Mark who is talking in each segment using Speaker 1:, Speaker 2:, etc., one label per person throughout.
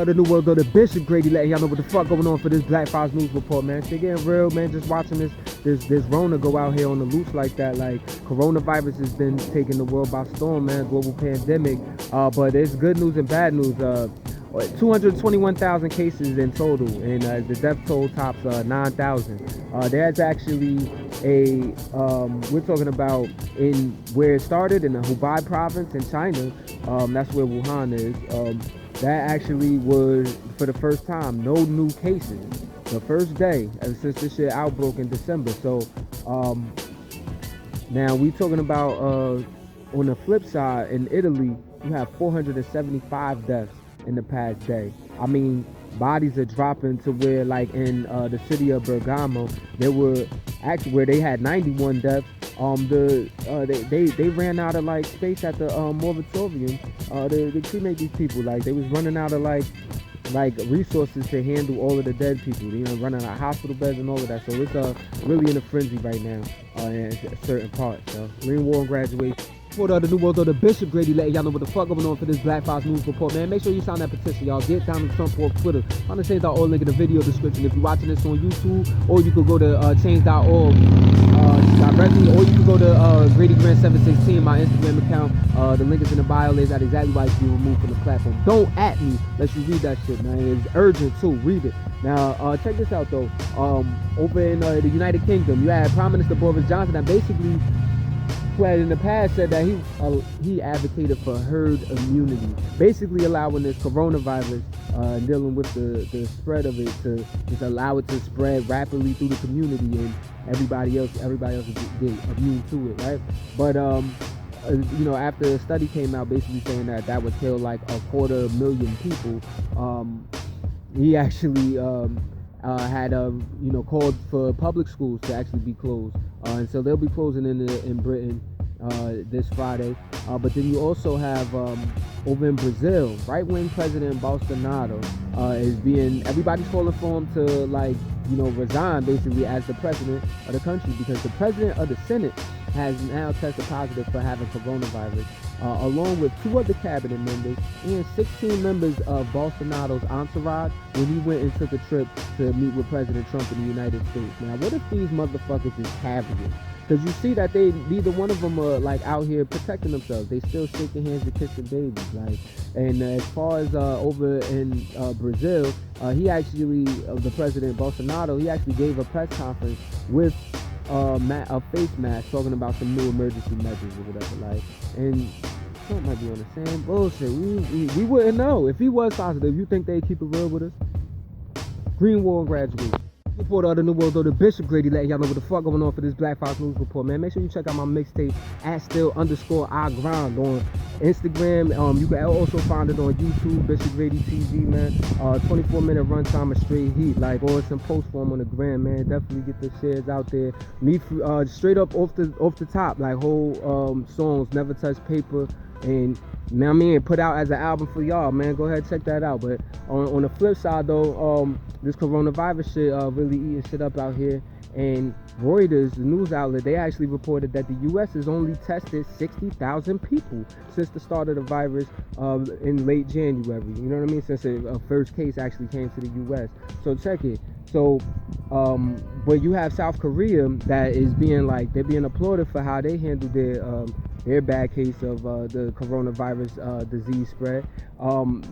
Speaker 1: The New World, the Bishop Grady letting y'all know what the fuck going on for this Black Files News Report, man. Shit getting real, man. Just watching this Rona go out here on the loose like that. Like, coronavirus has been taking the world by storm, man. Global pandemic. But there's good news and bad news. 221,000 cases in total, and the death toll tops 9,000. There's actually we're talking about in where it started in the Hubei province in China. That's where Wuhan is. That actually was, for the first time, no new cases. The first day since this shit outbroke in December. So now we talking about on the flip side, in Italy, you have 475 deaths in the past day. I mean, bodies are dropping to where, like in the city of Bergamo, there were actually where they had 91 deaths. They ran out of like space at the moratorium to cremate these people. Like, they was running out of like resources to handle all of the dead people. You know, running out of hospital beds and all of that. So it's really in a frenzy right now in certain parts. So we're in war on graduation. For the New World, the Bishop Grady letting y'all know what the fuck going on for this Black Files News Report, man. Make sure you sign that petition, y'all. Get Donald Trump off Twitter. Find the Change.org link in the video description. If you're watching this on YouTube, or you could go to Change.org directly, or you can go to Grady Grant 716, my Instagram account. The link is in the bio. Lays out exactly why it's being removed from the platform. Don't at me unless you read that shit, man. It's urgent too. Read it. Now, check this out though. Over in the United Kingdom, you had Prime Minister Boris Johnson that basically, who had in the past said that he advocated for herd immunity, basically allowing this coronavirus, dealing with the spread of it, to just allow it to spread rapidly through the community, and everybody else will get immune to it, right? But you know, after a study came out basically saying that would kill like 250,000 people, he actually had you know, called for public schools to actually be closed, and so they'll be closing in Britain this Friday. But then you also have over in Brazil, right-wing President Bolsonaro everybody's calling for him to, like, you know, resign basically as the president of the country, because the president of the Senate has now tested positive for having coronavirus, along with 2 other cabinet members and 16 members of Bolsonaro's entourage when he went and took a trip to meet with President Trump in the United States. Now, what if these motherfuckers is having it? Because you see that neither one of them are like out here protecting themselves. They still shaking hands and kissing babies. Like, and as far as over in Brazil, he actually, the president Bolsonaro, he actually gave a press conference with a face mask, talking about some new emergency measures or whatever. Like, and Trump might be on the same bullshit. We wouldn't know if he was positive. You think they'd keep it real with us? Green Wall graduate. Report of the New World, the Bishop Grady letting y'all know what the fuck going on for this Black Files News Report, man. Make sure you check out my mixtape at @still_I_grind on Instagram. You can also find it on YouTube, Bishop Grady TV, man. 24-minute runtime of straight heat, like, or it's in post form on the gram, man. Definitely get the shares out there. Me straight up off the top, like whole songs, Never Touch Paper, and, you know what I mean, put out as an album for y'all, man. Go ahead, check that out. But on the flip side though, this coronavirus shit really eating shit up out here. And Reuters, the news outlet, they actually reported that the U.S. has only tested 60,000 people since the start of the virus in late January. You know what I mean? Since a first case actually came to the U.S. So check it. So, but you have South Korea that is they're being applauded for how they handled their bad case of the coronavirus disease spread.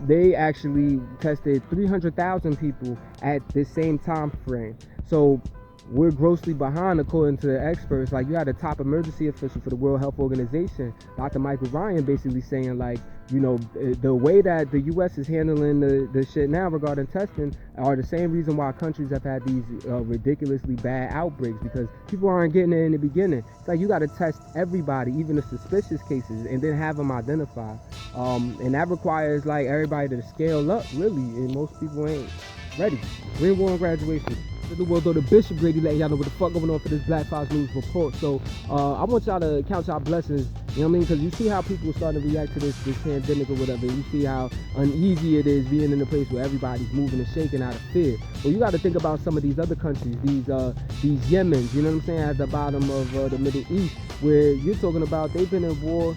Speaker 1: They actually tested 300,000 people at the same time frame. So we're grossly behind, according to the experts. Like, you had a top emergency official for the World Health Organization, Dr. Michael Ryan, basically saying, like, you know, the way that the U.S. is handling the shit now regarding testing are the same reason why countries have had these ridiculously bad outbreaks, because people aren't getting it in the beginning. It's like, you got to test everybody, even the suspicious cases, and then have them identified. And that requires, like, everybody to scale up, really, and most people ain't ready. We're in war on graduation. The New World, the Bishop Grady letting y'all know what the fuck going on for this Black Files News Report. So I want y'all to count y'all blessings, you know what I mean? Because you see how people are starting to react to this pandemic or whatever. You see how uneasy it is being in a place where everybody's moving and shaking out of fear. Well, you got to think about some of these other countries, these Yemens, you know what I'm saying, at the bottom of the Middle East, where you're talking about they've been in war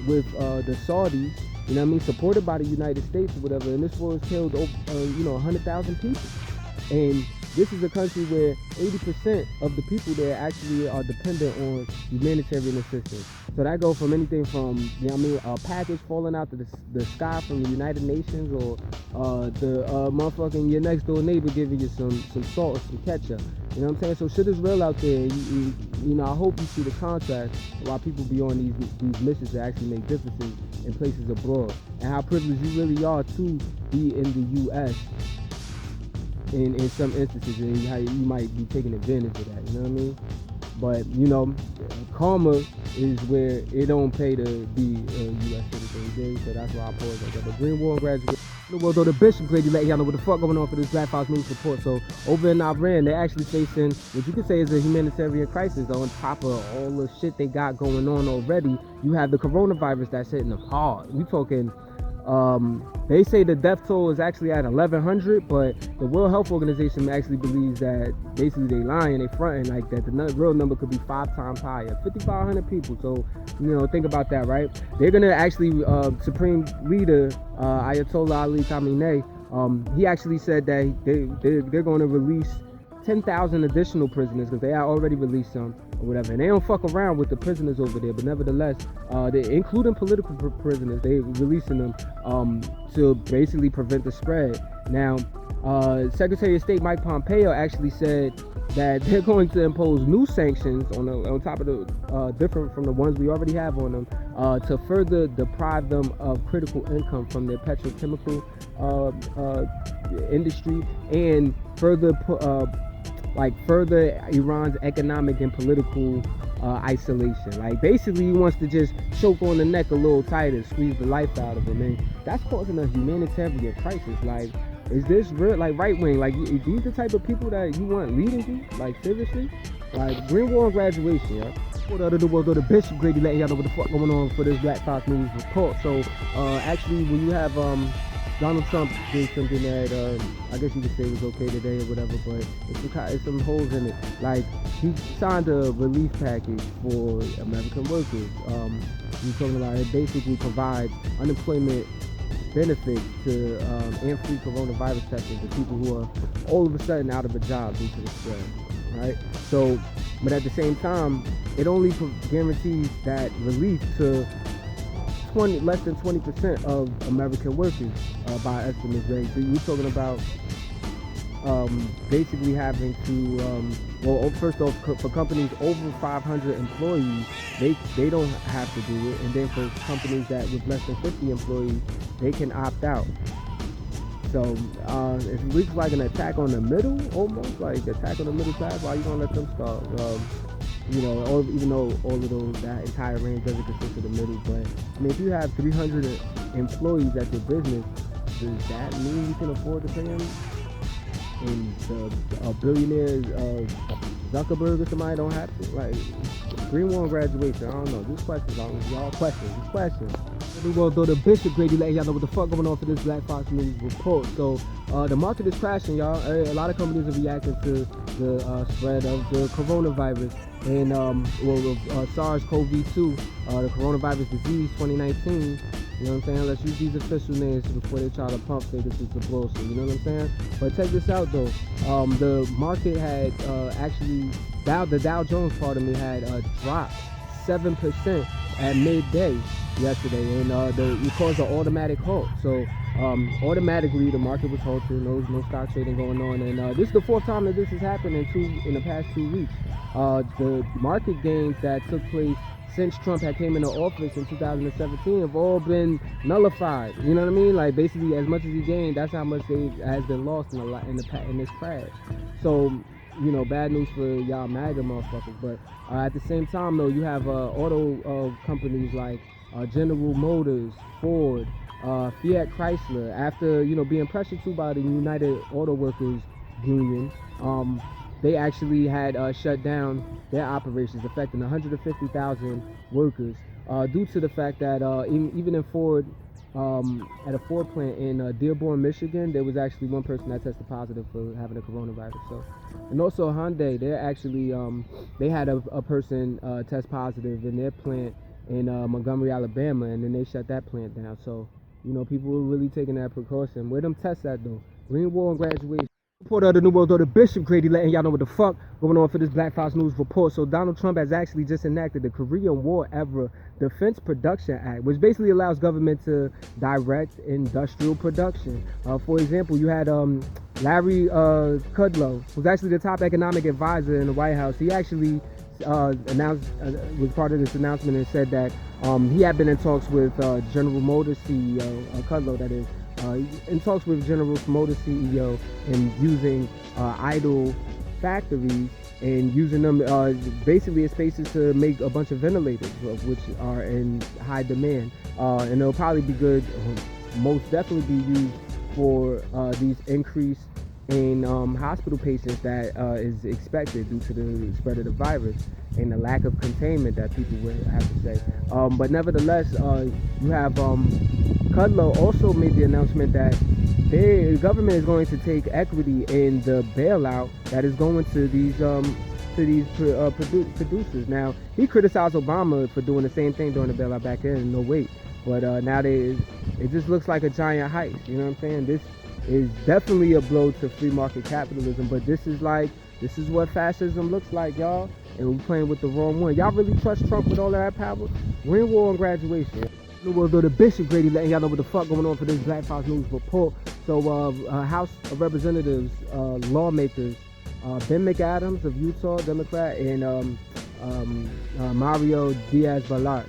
Speaker 1: with the Saudis you know what I mean, supported by the United States or whatever, and this war has killed, 100,000 people. And this is a country where 80% of the people there actually are dependent on humanitarian assistance. So that goes from anything from, you know what I mean, a package falling out of the sky from the United Nations, or the motherfucking your next door neighbor giving you some salt or some ketchup. You know what I'm saying? So shit is real out there. You know, I hope you see the contrast while people be on these missions to actually make differences in places abroad, and how privileged you really are to be in the U.S. in some instances, and how you might be taking advantage of that, you know what I mean? But, you know, karma is where it don't pay to be a U.S. citizen, okay? So that's why I pause like that. But Green War graduate, well, though the Bishop Grady let y'all know what the fuck going on for this Black Fox News Report. So over in Iran, they're actually facing what you could say is a humanitarian crisis. On top of all the shit they got going on already, you have the coronavirus that's hitting them hard. We talking, they say the death toll is actually at 1,100, but the World Health Organization actually believes that basically they lying, they fronting, like that the real number could be 5 times higher, 5,500 people. So, you know, think about that, right? They're gonna actually, Supreme Leader Ayatollah Ali Khamenei, he actually said that they're going to release 10,000 additional prisoners, because they already released some or whatever, and they don't fuck around with the prisoners over there. But nevertheless, they, including political prisoners, they releasing them to basically prevent the spread. Now, Secretary of State Mike Pompeo actually said that they're going to impose new sanctions on top of the different from the ones we already have on them, to further deprive them of critical income from their petrochemical industry, and further further Iran's economic and political isolation. Like, basically he wants to just choke on the neck a little tighter, squeeze the life out of them, and that's causing a humanitarian crisis. Like, is this real? Like, right wing, like, is these the type of people that you want leading you? Like, seriously? Like, Green War graduation, yeah. The Bishop Grady letting y'all know what the fuck going on for this Black Fox News Report. So actually, when you have Donald Trump did something that I guess you could say was okay today or whatever, but it's some holes in it. Like, he signed a relief package for American workers. He's talking about it basically provides unemployment benefits to and free coronavirus testing to people who are all of a sudden out of a job due to the spread. Right? So, but at the same time, it only guarantees that relief to less than 20% of American workers by estimates. Right? So you're talking about basically having to, first off, for companies over 500 employees, they don't have to do it, and then for companies that with less than 50 employees, they can opt out. So it looks like an attack on the middle, almost like attack on the middle class. Why you gonna let them start? Even though all of those, that entire range doesn't consist of the middle, but I mean, if you have 300 employees at your business, does that mean you can afford to pay them? And a billionaire Zuckerberg or somebody don't have to? Like, Green War graduation, I don't know. Just questions, y'all. Questions. Well, though the Bishop Grady letting y'all know what the fuck going on for this Black Fox News Report. So the market is crashing, y'all. A lot of companies are reacting to the spread of the coronavirus and SARS-CoV-2, the coronavirus disease 2019. You know what I'm saying? Let's use these official names before they try to pump say this is the bullshit. You know what I'm saying? But check this out though. The market had the Dow Jones had dropped 7% at midday yesterday, and it caused an automatic halt. So automatically the market was halted. No stock trading going on, and this is the fourth time that this has happened in the past 2 weeks. The market gains that took place since Trump had came into office in 2017 have all been nullified. You know what I mean? Like, basically, as much as he gained, that's how much has been lost in this crash. So, you know, bad news for y'all MAGA motherfuckers. But at the same time, though, you have auto companies like General Motors, Ford, Fiat Chrysler, after being pressured to by the United Auto Workers Union. They actually had shut down their operations, affecting 150,000 workers due to the fact that even in Ford, at a Ford plant in Dearborn, Michigan, there was actually one person that tested positive for having a coronavirus. So, and also Hyundai, they're actually they had a person test positive in their plant in Montgomery, Alabama, and then they shut that plant down. So You know, people were really taking that precaution. Where them tests at though? Green Wall and Graduation. Reporter of the New World Order, Bishop Grady, letting y'all know what the fuck going on for this Black Fox News report. So Donald Trump has actually just enacted the Korean War Era Defense Production Act, which basically allows government to direct industrial production. For example, you had Larry Kudlow, who's actually the top economic advisor in the White House. He actually announced, was part of this announcement, and said that he had been in talks with General Motors CEO, Kudlow that is, in talks with General Motors CEO and using idle factories and using them basically as spaces to make a bunch of ventilators, which are in high demand. And it'll probably be good, most definitely be used for these increase in hospital patients that is expected due to the spread of the virus and the lack of containment that people would have to say. But nevertheless, you have Kudlow also made the announcement that the government is going to take equity in the bailout that is going to these producers. Now, he criticized Obama for doing the same thing during the bailout back then, no wait. But now it just looks like a giant heist. You know what I'm saying? This is definitely a blow to free market capitalism, but this is what fascism looks like, y'all. And we're playing with the wrong one. Y'all really trust Trump with all of that power? Green Wall and Graduation. New World Order, Bishop Grady, letting y'all know what the fuck going on for this Black Fox News report. So House of Representatives lawmakers, Ben McAdams of Utah, Democrat, and Mario Diaz-Balart,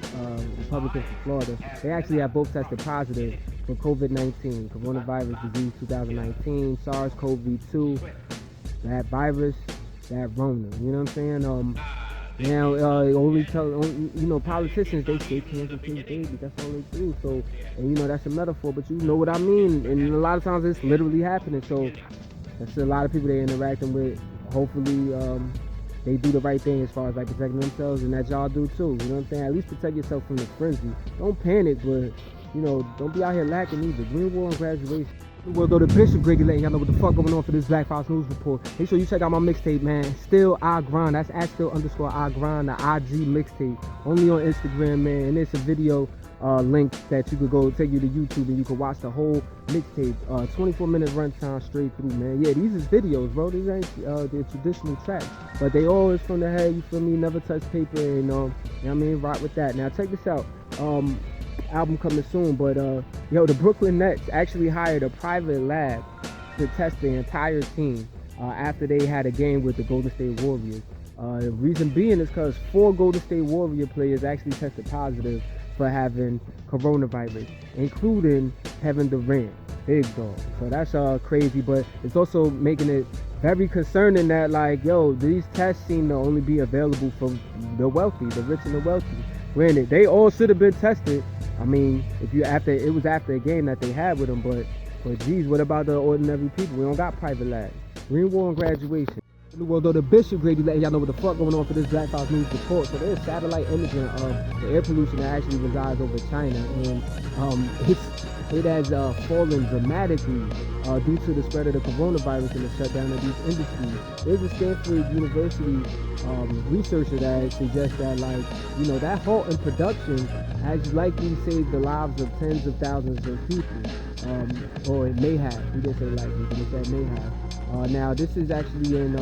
Speaker 1: Republican from Florida, they actually have both tested positive for COVID-19, coronavirus disease 2019, SARS-CoV-2, that virus, that Rona. You know what I'm saying? Now, politicians, they say cancer kills babies. That's all they do. So, and that's a metaphor, but you know what I mean. And a lot of times it's literally happening. So, that's a lot of people they're interacting with. Hopefully, they do the right thing as far as like protecting themselves, and that y'all do too. You know what I'm saying? At least protect yourself from the frenzy. Don't panic, but don't be out here lacking either. Green Wall and Graduation. World Order, Bishop Grady, letting y'all know what the fuck going on for this Black Fox News report. Make sure you check out my mixtape, man. Still I Grind. That's at @still_I Grind, the IG mixtape. Only on Instagram, man. And it's a video link that you could go take you to YouTube and you can watch the whole mixtape. 24-minute runtime straight through, man. Yeah, these is videos, bro. These ain't the traditional tracks, but they always from the head. You feel me? Never touch paper, and you know what I mean. Rock with that. Now check this out. Album coming soon, but the Brooklyn Nets actually hired a private lab to test the entire team after they had a game with the Golden State Warriors. The reason being is because 4 Golden State Warrior players actually tested positive for having coronavirus, including Kevin Durant, big dog. So that's crazy, but it's also making it very concerning that these tests seem to only be available for the wealthy, the rich and the wealthy. Granted, they all should have been tested. I mean, it was after a game that they had with them, but geez, what about the ordinary people? We don't got private labs. Green Wall and Graduation. New World Order, Bishop Grady, letting y'all know what the fuck going on for this Black Fox News report. So there's satellite imaging of the air pollution that actually resides over China, and it has fallen dramatically due to the spread of the coronavirus and the shutdown of these industries. There's a Stanford University researcher that suggests that that halt in production has likely saved the lives of tens of thousands of people, or it may have. He didn't say likely, but he said may have. Now this is actually in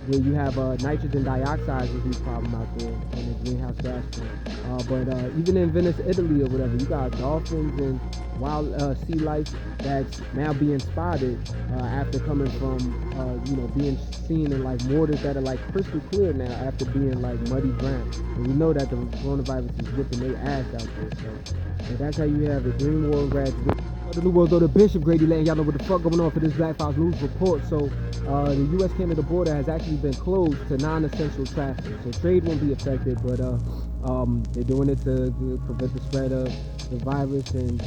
Speaker 1: where you have nitrogen dioxide is a huge problem out there on the greenhouse gas front. But even in Venice, Italy or whatever, you got dolphins and wild sea life that's now being spotted after coming from being seen in waters that are crystal clear now after being muddy ground. And we know that the coronavirus is whipping their ass out there. So that's how you have the Green Wall and Graduation. The New World Order, Bishop Grady, letting y'all know what the fuck going on for this Black Fox News report. So the U.S.-Canada border has actually been closed to non-essential traffic, so trade won't be affected, but they're doing it to prevent the spread of the virus. And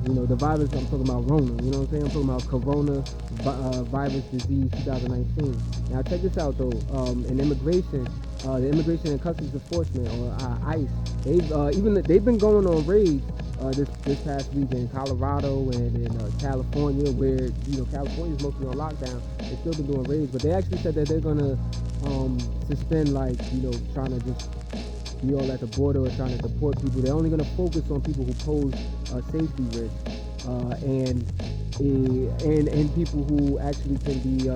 Speaker 1: the virus, I'm talking about Rona, you know what I'm saying? I'm talking about coronavirus disease 2019. Now check this out though, in immigration, the Immigration and Customs Enforcement, or ICE, they've been going on raids this past week in Colorado and in California, where California is mostly on lockdown. They've still been doing raids, but they actually said that they're gonna suspend trying to just be all at the border or trying to deport people. They're only going to focus on people who pose a safety risk, and people who actually can be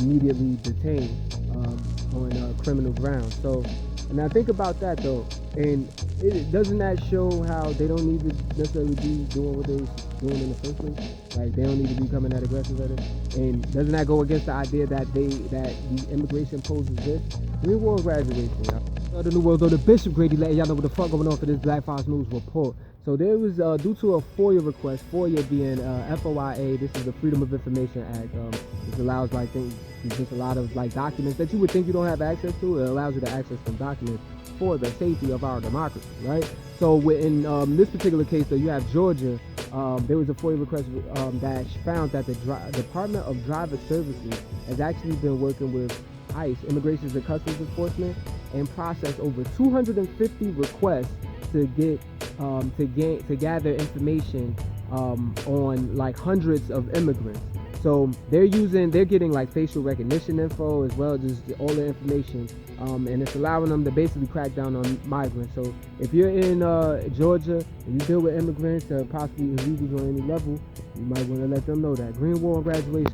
Speaker 1: immediately detained on criminal grounds. So now think about that though, and doesn't that show how they don't need to necessarily be doing what they're doing in the first place? Like, they don't need to be coming that aggressive at it. And doesn't that go against the idea that the immigration poses risk? Green Wall graduation, y'all. The New World, though, the Bishop Grady letting y'all know what the fuck going on for this Black Fox News report. So there was, due to a FOIA request, FOIA being FOIA, this is the Freedom of Information Act. This allows, like, things, just a lot of, like, documents that you would think you don't have access to. It allows you to access some documents for the safety of our democracy, right? So in this particular case, though, you have Georgia. There was a FOIA request that found that the Department of Driver Services has actually been working with ICE, Immigration and Customs Enforcement, and processed over 250 requests to gather information on like hundreds of immigrants. So they're getting like facial recognition info as well as all the information, and it's allowing them to basically crack down on migrants. So if you're in Georgia and you deal with immigrants, possibly illegals on any level, you might want to let them know that. Green Wall graduation.